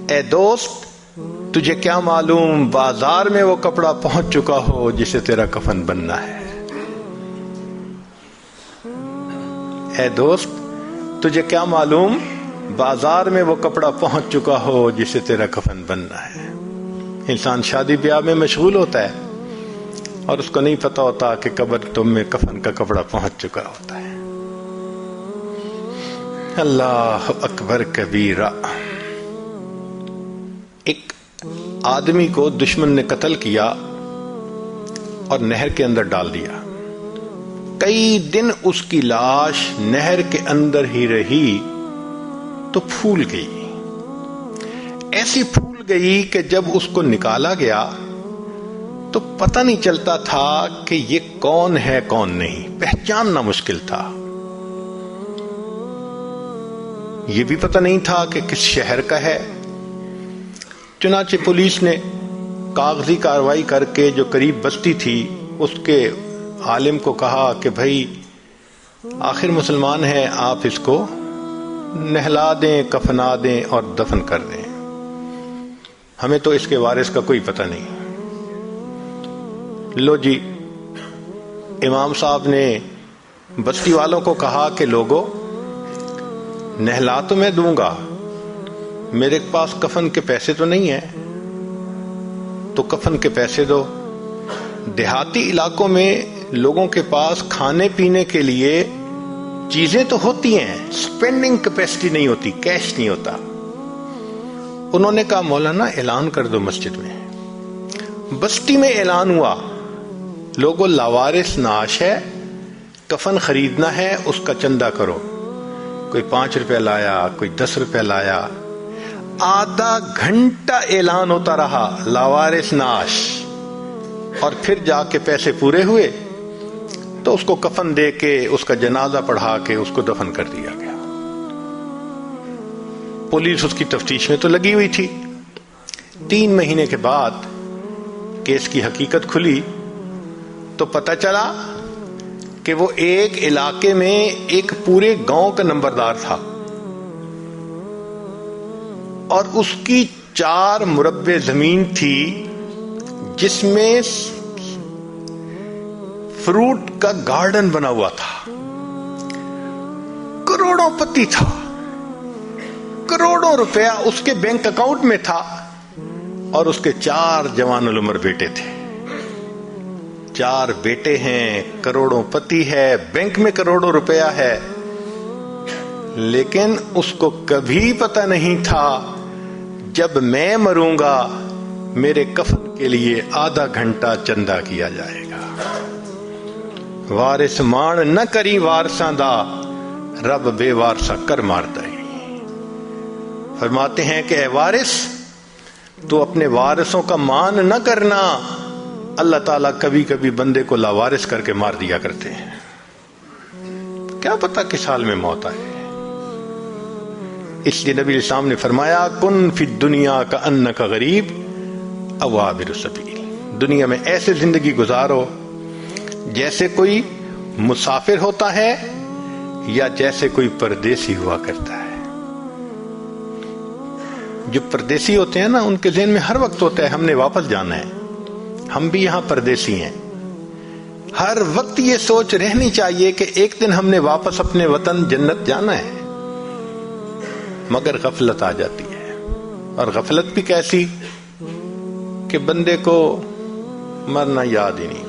اے دوست تجھے کیا معلوم بازار میں وہ کپڑا پہنچ چکا ہو جسے تیرا کفن بننا ہے. اے دوست تجھے کیا معلوم بازار میں وہ کپڑا پہنچ چکا ہو جسے تیرا کفن بننا ہے. انسان شادی بیاہ میں مشغول ہوتا ہے اور اس کو نہیں پتا ہوتا کہ قبر تم میں کفن کا کپڑا پہنچ چکا ہوتا ہے. اللہ اکبر کبیرہ. ایک آدمی کو دشمن نے قتل کیا اور نہر کے اندر ڈال دیا. کئی دن اس کی لاش نہر کے اندر ہی رہی تو پھول گئی. ایسی پھول گئی کہ جب اس کو نکالا گیا تو پتہ نہیں چلتا تھا کہ یہ کون ہے کون نہیں. پہچاننا مشکل تھا. یہ بھی پتہ نہیں تھا کہ کس شہر کا ہے. چنانچہ پولیس نے کاغذی کارروائی کر کے جو قریب بستی تھی اس کے عالم کو کہا کہ بھائی آخر مسلمان ہے، آپ اس کو نہلا دیں، کفنا دیں اور دفن کر دیں، ہمیں تو اس کے وارث کا کوئی پتہ نہیں. لو جی، امام صاحب نے بستی والوں کو کہا کہ لوگوں نہلا تو میں دوں گا، میرے پاس کفن کے پیسے تو نہیں ہیں، تو کفن کے پیسے دو. دیہاتی علاقوں میں لوگوں کے پاس کھانے پینے کے لیے چیزیں تو ہوتی ہیں، سپینڈنگ کیپیسٹی نہیں ہوتی، کیش نہیں ہوتا. انہوں نے کہا مولانا اعلان کر دو مسجد میں. بستی میں اعلان ہوا، لوگوں لاوارث نعش ہے، کفن خریدنا ہے، اس کا چندہ کرو. کوئی 5 روپے لایا، کوئی 10 روپے لایا. آدھا گھنٹہ اعلان ہوتا رہا لاوارث نعش، اور پھر جا کے پیسے پورے ہوئے تو اس کو کفن دے کے اس کا جنازہ پڑھا کے اس کو دفن کر دیا گیا. پولیس اس کی تفتیش میں تو لگی ہوئی تھی. 3 مہینے کے بعد کیس کی حقیقت کھلی تو پتہ چلا کہ وہ ایک علاقے میں ایک پورے گاؤں کا نمبردار تھا اور اس کی 4 مربع زمین تھی جس میں فروٹ کا گارڈن بنا ہوا تھا. کروڑوں پتی تھا، کروڑوں روپیہ اس کے بینک اکاؤنٹ میں تھا، اور اس کے 4 جوان العمر بیٹے تھے. 4 بیٹے ہیں، کروڑوں پتی ہے، بینک میں کروڑوں روپیہ ہے، لیکن اس کو کبھی پتہ نہیں تھا جب میں مروں گا میرے کفن کے لیے آدھا گھنٹہ چندہ کیا جائے گا. وارث مان نہ کری وارثاں دا، رب بے وارثا کر مارتا ہے. فرماتے ہیں کہ اے وارث تو اپنے وارثوں کا مان نہ کرنا، اللہ تعالیٰ کبھی کبھی بندے کو لاوارث کر کے مار دیا کرتے ہیں. کیا پتہ کس حال میں موت آئے. اس لیے نبی اسلام نے فرمایا کن فی الدنیا کأنک غریب او عابر السبیل. دنیا میں ایسے زندگی گزارو جیسے کوئی مسافر ہوتا ہے یا جیسے کوئی پردیسی ہوا کرتا ہے. جو پردیسی ہوتے ہیں نا ان کے ذہن میں ہر وقت ہوتا ہے ہم نے واپس جانا ہے. ہم بھی یہاں پردیسی ہیں. ہر وقت یہ سوچ رہنی چاہیے کہ ایک دن ہم نے واپس اپنے وطن جنت جانا ہے. مگر غفلت آ جاتی ہے، اور غفلت بھی کیسی کہ بندے کو مرنا یاد ہی نہیں.